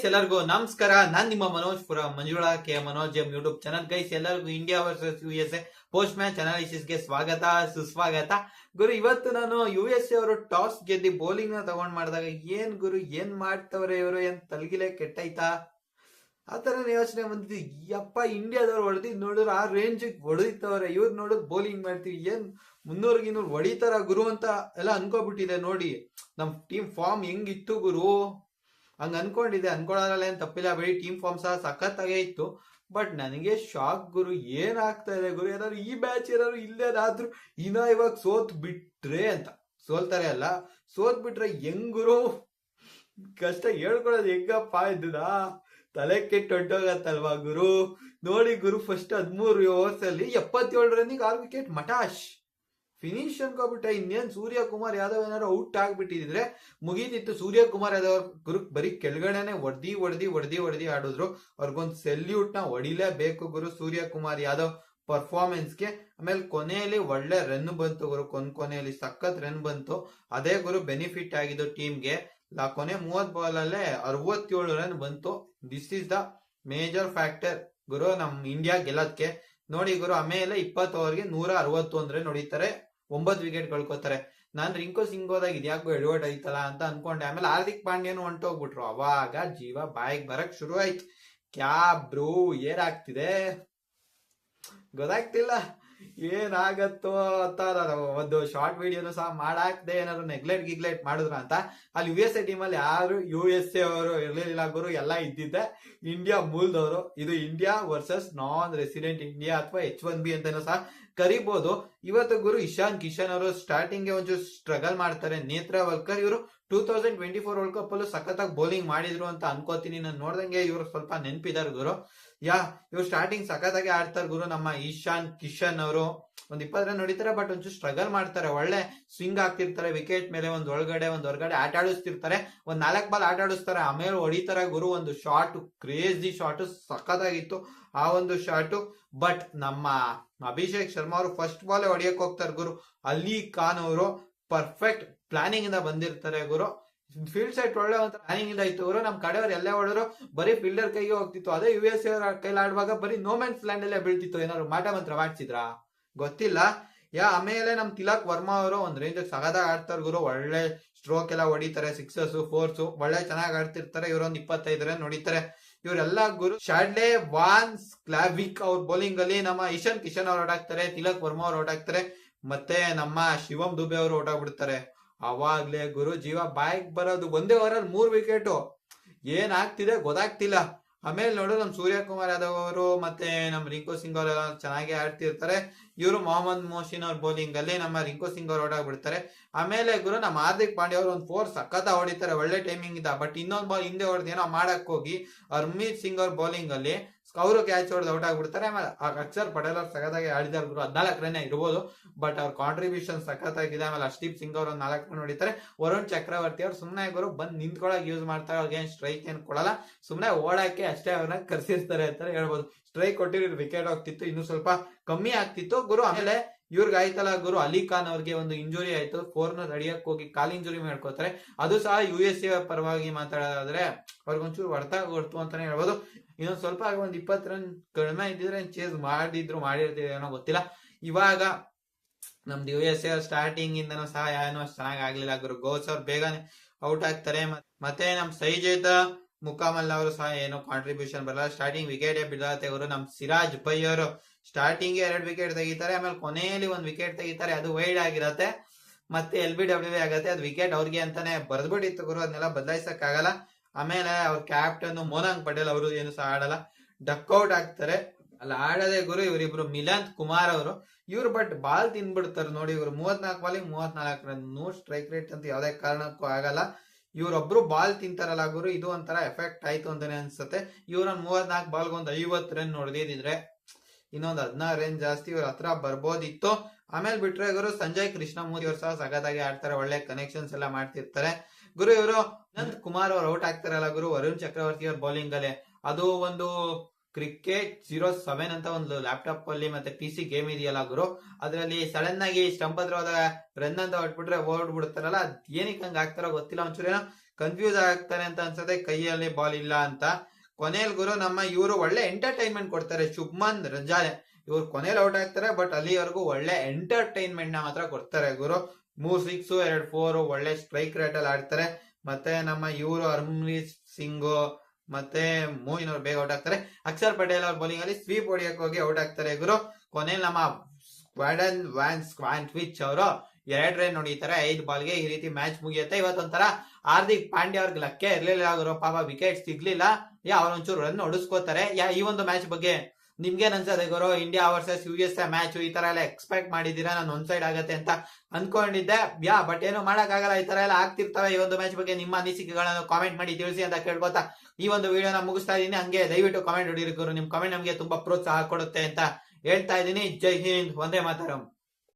ಎಲ್ಲರಿಗೂ ನಮಸ್ಕಾರ. ನಾನ್ ನಿಮ್ಮ Manoj Pura Manjula K Manoj M YouTube channel. Guys ಎಲ್ಲರಿಗೂ India versus USA post match analysis ಗೆ ಸ್ವಾಗತ ಸುಸ್ವಾಗತ. ಗುರು, ಇವತ್ತು ನಾನು USA ಅವರು ಟಾಸ್ ಗೆದ್ದಿ ಬೌಲಿಂಗ್ ನ ತಗೊಂಡ್ ಮಾಡಿದಾಗ ಏನ್ ಗುರು ಏನ್ ಮಾಡ್ತವ್ರೆ ಇವರು, ಏನ್ ತಲಗಿಲೆ ಕೆಟ್ಟೈತಾ ಆತರ ಯೋಚನೆ ಬಂದಿದ್ದು. ಯಪ್ಪ, ಇಂಡಿಯಾದವ್ರು ಹೊಡೆದಿದ್ ನೋಡಿದ್ರು ಆ ರೇಂಜ್ ಹೊಡೆದಿತ್ತವ್ರೆ, ಇವ್ರು ನೋಡಿದ್ ಬೌಲಿಂಗ್ ಮಾಡ್ತೀವಿ ಏನ್ 300-200 ಹೊಡಿತಾರ ಗುರು ಅಂತ ಎಲ್ಲ ಅನ್ಕೋಬಿಟ್ಟಿದೆ. ನೋಡಿ ನಮ್ ಟೀಮ್ ಫಾರ್ಮ್ ಹೆಂಗಿತ್ತು ಗುರು, ಹಂಗ ಅನ್ಕೊಂಡಿದ್ದೆ. ಅನ್ಕೊಳ್ಳೋದ್ರಲ್ಲಿ ಏನ್ ತಪ್ಪಿಲ್ಲ ಬಿಡಿ, ಟೀಮ್ ಫಾರ್ಮ್ ಸಹ ಸಖತ್ತಾಗೇ ಇತ್ತು. ಬಟ್ ನನಗೆ ಶಾಕ್ ಗುರು, ಏನ್ ಆಗ್ತಾ ಇದೆ ಗುರು, ಏನಾದ್ರು ಈ ಮ್ಯಾಚ್ ಏನಾದ್ರು ಇಲ್ಲೇನಾದ್ರು ಇವಾಗ ಸೋತ್ ಬಿಟ್ರೆ ಅಂತ. ಸೋಲ್ತಾರೆ ಅಲ್ಲ, ಸೋತ್ ಬಿಟ್ರೆ ಹೆಂಗ್ ಗುರು, ಕಷ್ಟ ಹೇಳ್ಕೊಳೋದು ಹೆಂಗಪ್ಪ ಇದ್ದದಾ, ತಲೆ ಕೆಟ್ಟು ಹೊಂಟೋಗತ್ತಲ್ವಾ ಗುರು. ನೋಡಿ ಗುರು, ಫಸ್ಟ್ 13 ಓವರ್ಸ್ ಅಲ್ಲಿ 77 ರನ್ನಿಗೆ 6 ವಿಕೆಟ್ ಮಟಾಶ್ ಫಿನಿಶ್ ಅನ್ಕೋಬಿಟ್ಟೆ. ಇನ್ನೇನ್ ಸೂರ್ಯಕುಮಾರ್ ಯಾದವ್ ಏನಾದ್ರು ಔಟ್ ಆಗ್ಬಿಟ್ಟಿದ್ರೆ ಮುಗೀತಿತ್ತು. ಸೂರ್ಯಕುಮಾರ್ ಯಾದವ್ ಗುರು ಬರೀ ಕೆಳಗಡೆನೆ ಹೊಡೆದಿ ಆಡಿದ್ರು. ಅವ್ರಿಗೊಂದು ಸೆಲ್ಯೂಟ್ ನ ಹೊಡಿಲೇಬೇಕು ಗುರು ಸೂರ್ಯಕುಮಾರ್ ಯಾದವ್ ಪರ್ಫಾರ್ಮೆನ್ಸ್ಗೆ. ಆಮೇಲೆ ಕೊನೆಯಲ್ಲಿ ಒಳ್ಳೆ ರನ್ ಬಂತು ಗುರು, ಕೊನೆಯಲ್ಲಿ ಸಖತ್ ರನ್ ಬಂತು. ಅದೇ ಗುರು ಬೆನಿಫಿಟ್ ಆಗಿದ್ದು ಟೀಮ್ಗೆ. ಕೊನೆ 30 ಬಾಲ್ ಅಲ್ಲೇ 67 ರನ್ ಬಂತು. This is the major factor ಗುರು ನಮ್ ಇಂಡಿಯಾ ಗೆಲ್ಲೋದಕ್ಕೆ. ನೋಡಿ ಗುರು, ಆಮೇಲೆ 20 ಓವರ್ಗೆ 161 ರನ್ ಹೊಡಿತಾರೆ, 9 ವಿಕೆಟ್ ಕಳ್ಕೊತಾರೆ. ನಾನ್ ರಿಂಕು ಸಿಂಗ್ ಹೋದಾಗ ಇದ್ಯಾಕೋ ಎಡವಟ್ ಐತಲ್ಲ ಅಂತ ಅನ್ಕೊಂಡೆ. ಆಮೇಲೆ ಹಾರ್ದಿಕ್ ಪಾಂಡ್ಯನು ಹೊಂಟೋಗ್ಬಿಟ್ರು. ಅವಾಗ ಜೀವ ಬಾಯಿಗೆ ಬರಕ್ ಶುರು ಆಯ್ತು. ಕ್ಯಾ ಬ್ರೂ, ಏನಾಗ್ತಿದೆ ಗೊತ್ತಾಗ್ತಿಲ್ಲ, ಏನಾಗತ್ತೋ ಅಂತ. ಒಂದು ಶಾರ್ಟ್ ವಿಡಿಯೋನು ಸಹ ಮಾಡಾಕ್ದೆ, ಏನಾದ್ರು ನೆಗ್ಲೆಕ್ಟ್ ಮಾಡಿದ್ರ ಅಂತ. ಅಲ್ಲಿ USA ಟೀಮ್ ಅಲ್ಲಿ ಯಾರು USA ಅವರು ಇರ್ಲಿಲ್ಲ ಗುರು, ಎಲ್ಲ ಇದ್ದಿದ್ದೆ ಇಂಡಿಯಾ ಮೂಲದವರು. ಇದು ಇಂಡಿಯಾ ವರ್ಸಸ್ ನಾನ್ ರೆಸಿಡೆಂಟ್ ಇಂಡಿಯಾ ಅಥವಾ H1B ಅಂತಾನು ಸಹ ಕರಿಬಹುದು. ಇವತ್ತು ಗುರು ಇಶಾನ್ ಕಿಶನ್ ಅವರು ಸ್ಟಾರ್ಟಿಂಗ್ ಗೆ ಒಂಚೂರು ಸ್ಟ್ರಗಲ್ ಮಾಡ್ತಾರೆ. ನೇತ್ರಾವಲ್ಕರ್ ಇವರು 2024 ವರ್ಲ್ಡ್ ಕಪ್ ಅಲ್ಲೂ ಸಖತ್ತಾಗಿ ಬೌಲಿಂಗ್ ಮಾಡಿದ್ರು ಅಂತ ಅನ್ಕೋತೀನಿ. ನಾನು ನೋಡ್ದಂಗೆ ಇವರು ಸ್ವಲ್ಪ ನೆನಪಿದಾರೆ ಗುರು. ಇವ್ರು ಸ್ಟಾರ್ಟಿಂಗ್ ಸಖತ್ತಾಗಿ ಆಡ್ತಾರೆ ಗುರು. ನಮ್ಮ ಇಶಾನ್ ಕಿಶನ್ ಅವರು ಒಂದ್ 20 ರನ್ ಹೊಡಿತಾರೆ, ಬಟ್ ಒಂಚೂರು ಸ್ಟ್ರಗಲ್ ಮಾಡ್ತಾರೆ. ಒಳ್ಳೆ ಸ್ವಿಂಗ್ ಆಗ್ತಿರ್ತಾರೆ ವಿಕೆಟ್ ಮೇಲೆ, ಒಂದ್ ಒಳಗಡೆ ಒಂದ್ ಹೊರಗಡೆ ಆಟ ಆಡಿಸ್ತಿರ್ತಾರೆ. ಒಂದ್ 4 ಬಾಲ್ ಆಟ ಆಡಿಸ್ತಾರೆ, ಆಮೇಲೆ ಹೊಡಿತಾರೆ ಗುರು. ಒಂದು ಶಾಟ್, ಕ್ರೇಜಿ ಶಾಟ್, ಸಖತ್ತಾಗಿತ್ತು ಆ ಒಂದು ಶಾಟ್. ಬಟ್ ನಮ್ಮ ಅಭಿಷೇಕ್ ಶರ್ಮಾ ಅವರು ಫಸ್ಟ್ ಬಾಲ್ ಹೊಡಿಯಕ್ ಹೋಗ್ತಾರೆ ಗುರು. ಅಲಿ ಖಾನ್ ಅವರು ಪರ್ಫೆಕ್ಟ್ ಪ್ಲಾನಿಂಗ್ ಇಂದ ಬಂದಿರ್ತಾರೆ ಗುರು. ಫೀಲ್ಡ್ ಸೈಟ್ ಒಳ್ಳೆ ಒಂದು ಪ್ಲಾನಿಂಗ್ ಇಂದ ಇತ್ತು ಗುರು. ನಮ್ ಕಡೆಯವ್ರು ಎಲ್ಲೇ ಹೊಡೆದ್ರು ಬರೀ ಫೀಲ್ಡರ್ ಕೈಗೆ ಹೋಗ್ತಿತ್ತು. ಅದೇ USA ಅವರ ಕೈಲಿ ಆಡುವಾಗ ಬರೀ ನೋ ಮ್ಯಾನ್ಸ್ ಲ್ಯಾಂಡ್ ಅಲ್ಲೇ ಬೀಳ್ತಿತ್ತು. ಏನಾದ್ರು ಮಾಟ ಮಂತ್ರ ಮಾಡ್ಸಿದ್ರ ಗೊತ್ತಿಲ್ಲ. ಆಮೇಲೆ ನಮ್ ತಿಲಕ್ ವರ್ಮಾ ಅವರು ಒಂದ್ ರೇಂಜ್ ಸಗದಾಗ ಆಡ್ತಾರೆ ಗುರು. ಒಳ್ಳೆ ಸ್ಟ್ರೋಕ್ ಎಲ್ಲ ಹೊಡಿತಾರೆ, ಸಿಕ್ಸರ್ಸ್ ಫೋರ್ಸ್ ಒಳ್ಳೆ ಚೆನ್ನಾಗಿ ಆಡ್ತಿರ್ತಾರೆ. ಇವರೊಂದ್ 25 ರನ್ ಹೊಡಿತಾರೆ. ಇವರೆಲ್ಲ ಗುರು ಶಾಡ್ಲೆ ವಾನ್ಸ್ ಕ್ಲಾವಿಕ್ ಅವ್ರ ಬೌಲಿಂಗ್ ಅಲ್ಲಿ ನಮ್ಮ ಇಶಾನ್ ಕಿಶನ್ ಅವ್ರು ಹೊಡಾಕ್ತಾರೆ, ತಿಲಕ್ ವರ್ಮಾ ಅವ್ರು ಹೊಡಾಕ್ತಾರೆ, ಮತ್ತೆ ನಮ್ಮ ಶಿವಮ್ ದುಬೆ ಅವರು ಹೊಡಾಗ್ಬಿಡ್ತಾರೆ. ಅವಾಗ್ಲೇ ಗುರು ಜೀವ ಬಾಯಿಗೆ ಬರೋದು. ಒಂದೇ ಓವರಲ್ಲಿ 3 ವಿಕೆಟ್, ಏನ್ ಆಗ್ತಿದೆ ಗೊತ್ತಾಗ್ತಿಲ್ಲ. ಆಮೇಲೆ ನೋಡು ನಮ್ ಸೂರ್ಯಕುಮಾರ್ ಯಾದವ್ ಅವರು ಮತ್ತೆ ನಮ್ ರಿಂಕು ಸಿಂಗ್ ಅವರೆಲ್ಲ ಚೆನ್ನಾಗಿ ಆಡ್ತಿರ್ತಾರೆ. ಇವರು ಮೊಹಮ್ಮದ್ ಮೋಶಿನ್ ಅವ್ರ ಬೌಲಿಂಗ್ ಅಲ್ಲಿ ನಮ್ಮ ರಿಂಕು ಸಿಂಗ್ ಅವ್ರು ಹೊಡಾಗ್ಬಿಡ್ತಾರೆ. ಆಮೇಲೆ ಗುರು ನಮ್ಮ ಹಾರ್ದಿಕ್ ಪಾಂಡ್ಯ ಅವರು ಒಂದು 4 ಸಖತ್ ಹೊಡಿತಾರೆ, ಒಳ್ಳೆ ಟೈಮಿಂಗ್ ಇದ್ದ. ಬಟ್ ಇನ್ನೊಂದ್ ಬಾಲ್ ಹಿಂದೆ ಹೊಡೆದು ಏನೋ ಮಾಡಕ್ ಹೋಗಿ ಹರ್ಮೀತ್ ಸಿಂಗ್ ಅವ್ರ ಬೌಲಿಂಗ್ ಅಲ್ಲಿ ಅವರು ಕ್ಯಾಚ್ ಹೊಡೆದು ಔಟ್ ಆಗ್ಬಿಡ್ತಾರೆ. ಆಮೇಲೆ ಅಕ್ಷರ್ ಪಟೇಲ್ ಅವ್ರು ಸಖತ್ತಾಗಿ ಆಡಿದಾರೆ ಗುರು. 14 ರನ್ ಇರ್ಬೋದು, ಬಟ್ ಅವ್ರ ಕಾಂಟ್ರಿಬ್ಯೂಷನ್ ಸಖತ್ತಾಗಿದೆ. ಆಮೇಲೆ ಹರ್ಷದೀಪ್ ಸಿಂಗ್ ಅವ್ರ 4 ರನ್ ಹೊಡಿತಾರೆ. ವರುಣ್ ಚಕ್ರವರ್ತಿ ಅವ್ರು ಸುಮ್ನೆ ಗುರು ಬಂದ್ ನಿಂತ್ಕೊಳಕ್ ಯೂಸ್ ಮಾಡ್ತಾರೆ. ಅವ್ರಿಗೆ ಏನ್ ಸ್ಟ್ರೈಕ್ ಏನ್ ಕೊಡಲ್ಲ, ಸುಮ್ನೆ ಓಡಾಕೆ ಅಷ್ಟೇ ಅವ್ರನ್ನ ಕರ್ಸಿರ್ತಾರೆ ಅಂತ ಹೇಳ್ಬೋದು. ಸ್ಟ್ರೈಕ್ ಕೊಟ್ಟಿರೋ ವಿಕೆಟ್ ಹೋಗ್ತಿತ್ತು, ಇನ್ನು ಸ್ವಲ್ಪ ಕಮ್ಮಿ ಆಗ್ತಿತ್ತು ಗುರು. ಆಮೇಲೆ ಇವ್ರಿಗೆ ಆಯ್ತಲ್ಲ ಗುರು, ಅಲಿ ಖಾನ್ ಅವ್ರಿಗೆ ಒಂದು ಇಂಜುರಿ ಆಯ್ತು. 4 ನ ತಡಿಯಕ್ ಹೋಗಿ ಕಾಲ್ ಇಂಜುರಿ ಮಾಡ್ಕೋತಾರೆ. ಅದು ಸಹ USA ಪರವಾಗಿ ಮಾತಾಡೋದಾದ್ರೆ ಅವ್ರಿಗೊಂಚೂರು ಹೊಡ್ತು ಅಂತಾನೆ ಹೇಳ್ಬೋದು. ಇನ್ನೊಂದ್ ಸ್ವಲ್ಪ ಒಂದ್ 20 ರನ್ ಕಡಿಮೆ ಇದ್ದಿದ್ರೆ ಚೇಸ್ ಮಾಡಿರ್ತೀವಿ ಏನೋ ಗೊತ್ತಿಲ್ಲ. ಇವಾಗ ನಮ್ದು USA ಸ್ಟಾರ್ಟಿಂಗ್ ಇಂದನೂ ಸಹ ಏನೋ ಚೆನ್ನಾಗಿ ಆಗ್ಲಿಲ್ಲ ಗುರು. ಗೋಸ್ ಅವ್ರು ಬೇಗನೆ ಔಟ್ ಆಗ್ತಾರೆ. ಮತ್ತೆ ನಮ್ ಸೈಜೇತ ಮುಕಾಮಲ್ ಅವರು ಸಹ ಏನೋ ಕಾಂಟ್ರಿಬ್ಯೂಷನ್ ಬರಲ್ಲ. ಸ್ಟಾರ್ಟಿಂಗ್ ವಿಕೆಟ್ ಬಿಡತ್ತೆ ಗುರು. ನಮ್ ಸಿರಾಜ್ ಬೈ ಅವರು ಸ್ಟಾರ್ಟಿಂಗ್ 2 ವಿಕೆಟ್ ತೆಗಿತಾರೆ, ಆಮೇಲೆ ಕೊನೆಯಲ್ಲಿ 1 ವಿಕೆಟ್ ತೆಗಿತಾರೆ, ಅದು ವೈಡ್ ಆಗಿರತ್ತೆ. ಮತ್ತೆ LBW ಆಗತ್ತೆ, ಅದು ವಿಕೆಟ್ ಅವ್ರಿಗೆ ಅಂತಾನೆ ಬರ್ದ್ಬಿಟ್ಟಿತ್ತು ಗುರು. ಅದನ್ನೆಲ್ಲ ಬದಲಾಯಿಸಕ್ ಆಗಲ್ಲ. ಆಮೇಲೆ ಅವ್ರ ಕ್ಯಾಪ್ಟನ್ ಮೋನಾಂಗ್ ಪಟೇಲ್ ಅವರು ಏನು ಸಹ ಆಡಲ್ಲ, ಡಕ್ಔಟ್ ಆಗ್ತಾರೆ. ಅಲ್ಲಿ ಆಡದೆ ಗುರು ಇವರಿಬ್ರು ಮಿಲಂತ್ ಕುಮಾರ್ ಅವರು. ಇವ್ರು ಬಟ್ ಬಾಲ್ ತಿನ್ಬಿಡ್ತಾರೆ ನೋಡಿ. ಇವ್ರು 34 ಬಾಲಿಗೆ 34 ರನ್, 100 ಸ್ಟ್ರೈಕ್ ರೇಟ್ ಅಂತ ಯಾವ್ದೇ ಕಾರಣಕ್ಕೂ ಆಗಲ್ಲ. ಇವ್ರೊಬ್ರು ಬಾಲ್ ತಿಂತಾರಲ್ಲ ಗುರು, ಇದು ಒಂಥರ ಎಫೆಕ್ಟ್ ಆಯ್ತು ಅಂತಾನೆ ಅನ್ಸುತ್ತೆ. ಇವ್ರೊಂದ್ 34 ಬಾಲ್ಗೆ ಒಂದು 50 ರನ್ ಹೊಡೆದಿದ್ರೆ ಇನ್ನೊಂದು 16 ರನ್ ಜಾಸ್ತಿ ಇವ್ರ ಹತ್ರ ಬರ್ಬೋದಿತ್ತು. ಆಮೇಲೆ ಬಿಟ್ರೆ ಗುರು ಸಂಜಯ್ ಕೃಷ್ಣಮೂರ್ತಿ ಅವರು ಸಹ ಸಗದಾಗಿ ಆಡ್ತಾರೆ, ಒಳ್ಳೆ ಕನೆಕ್ಷನ್ಸ್ ಎಲ್ಲ ಮಾಡ್ತಿರ್ತಾರೆ ಗುರು. ಇವರು ಅನಂತ್ ಕುಮಾರ್ ಅವ್ರು ಔಟ್ ಆಗ್ತಾರಲ್ಲ ಗುರು ವರುಣ್ ಚಕ್ರವರ್ತಿ ಅವ್ರ ಬೌಲಿಂಗ್ ಅಲ್ಲಿ. ಅದು ಒಂದು ಕ್ರಿಕೆಟ್ 07 ಅಂತ ಒಂದು ಲ್ಯಾಪ್ಟಾಪ್ ಅಲ್ಲಿ ಮತ್ತೆ PC ಗೇಮ್ ಇದೆಯಲ್ಲ ಗುರು, ಅದ್ರಲ್ಲಿ ಸಡನ್ ಆಗಿ ಸ್ಟಂಪ್ ಹತ್ರ ಹೋದಾಗ ರನ್ ಅಂತ ಹೊಟ್ಬಿಟ್ರೆ ಓಡ್ಬಿಡ್ತಾರಲ್ಲ, ಅದ್ ಏನಕ್ಕೆ ಹಂಗ ಆಗ್ತಾರೋ ಗೊತ್ತಿಲ್ಲ. ಒಂಚೂರು ಏನೋ ಕನ್ಫ್ಯೂಸ್ ಆಗ್ತಾನೆ ಅಂತ ಅನ್ಸುತ್ತೆ, ಕೈಯಲ್ಲಿ ಬಾಲ್ ಇಲ್ಲ ಅಂತ. ಕೊನೆಯಲ್ಲಿ ಗುರು ನಮ್ಮ ಇವರು ಒಳ್ಳೆ ಎಂಟರ್ಟೈನ್ಮೆಂಟ್ ಕೊಡ್ತಾರೆ. ಶುಭ್ಮನ್ ರಜಾಲೆ ಇವ್ರು ಕೊನೆಯಲ್ಲಿ ಔಟ್ ಆಗ್ತಾರೆ, ಬಟ್ ಅಲ್ಲಿವರೆಗೂ ಒಳ್ಳೆ ಎಂಟರ್ಟೈನ್ಮೆಂಟ್ ನ ಮಾತ್ರ ಕೊಡ್ತಾರೆ ಗುರು. 3 6 2 4 ಒಳ್ಳೆ ಸ್ಟ್ರೈಕ್ ರೇಟ್ ಅಲ್ಲಿ ಆಡ್ತಾರೆ. ಮತ್ತೆ ನಮ್ಮ ಇವರು ಹರ್ಮನ್ಪ್ರೀತ್ ಸಿಂಗ್ ಮತ್ತೆ ಮೋಯಿನ್ ಅವ್ರು ಬೇಗ ಔಟ್ ಆಗ್ತಾರೆ. ಅಕ್ಷರ್ ಪಟೇಲ್ ಅವ್ರ ಬೌಲಿಂಗ್ ಅಲ್ಲಿ ಸ್ವೀಪ್ ಹೊಡಿಯಕ್ಕೆ ಹೋಗಿ ಔಟ್ ಆಗ್ತಾರೆ ಗುರು. ಕೊನೆಯಲ್ಲಿ ನಮ್ಮ ಸ್ಕ್ವಾಡನ್ ಸ್ಕ್ವಾಂಟ್ವಿಚ್ ಅವರು 2 ರನ್ ಹೊಡಿತಾರೆ 5 ಬಾಲ್ಗೆ. ಈ ರೀತಿ ಮ್ಯಾಚ್ ಮುಗಿಯುತ್ತೆ. ಇವತ್ತೊಂಥರ ಹಾರ್ದಿಕ್ ಪಾಂಡ್ಯ ಅವ್ರಿಗೆ ಲಕ್ಕೆ ಇರ್ಲಿಲ್ಲ ಗುರು, ಪಾಪ ವಿಕೆಟ್ ಸಿಗ್ಲಿಲ್ಲ. ಅವ್ರೊಂಚೂರು ರನ್ ಹೊಡಿಸ್ಕೋತಾರೆ. ಈ ಒಂದು ಮ್ಯಾಚ್ ಬಗ್ಗೆ ನಿಮ್ಗೇನ್ ಅನ್ಸದೆ ಗುರು? ಇಂಡಿಯಾ ವರ್ಸಸ್ USA ಮ್ಯಾಚ್ ಈ ತರ ಎಲ್ಲ ಎಕ್ಸ್ಪೆಕ್ಟ್ ಮಾಡಿದೀರಾ? ನಾನು ಒಂದ್ ಸೈಡ್ ಆಗತ್ತೆ ಅಂತ ಅನ್ಕೊಂಡಿದ್ದೆ. ಬಟ್ ಏನು ಮಾಡಕ್ ಆಗಲ್ಲ, ಈ ತರ ಎಲ್ಲ ಆಗ್ತಿರ್ತವೆ. ಈ ಒಂದು ಮ್ಯಾಚ್ ಬಗ್ಗೆ ನಿಮ್ಮ ಅನಿಸಿಕೆಗಳನ್ನು ಕಾಮೆಂಟ್ ಮಾಡಿ ತಿಳಿಸಿ ಅಂತ ಕೇಳ್ಕೊತಾ ಈ ಒಂದು ವಿಡಿಯೋನ ಮುಗಿಸ್ತಾ ಇದೀನಿ. ಹಂಗೆ ದಯವಿಟ್ಟು ಕಾಮೆಂಟ್ ಹೊಡೀರಿ ಗುರು, ನಿಮ್ ಕಾಮೆಂಟ್ ನಮ್ಗೆ ತುಂಬಾ ಪ್ರೋತ್ಸಾಹ ಕೊಡುತ್ತೆ ಅಂತ ಹೇಳ್ತಾ ಇದೀನಿ. ಜೈ ಹಿಂದ್, ವಂದೇ ಮಾತರಂ.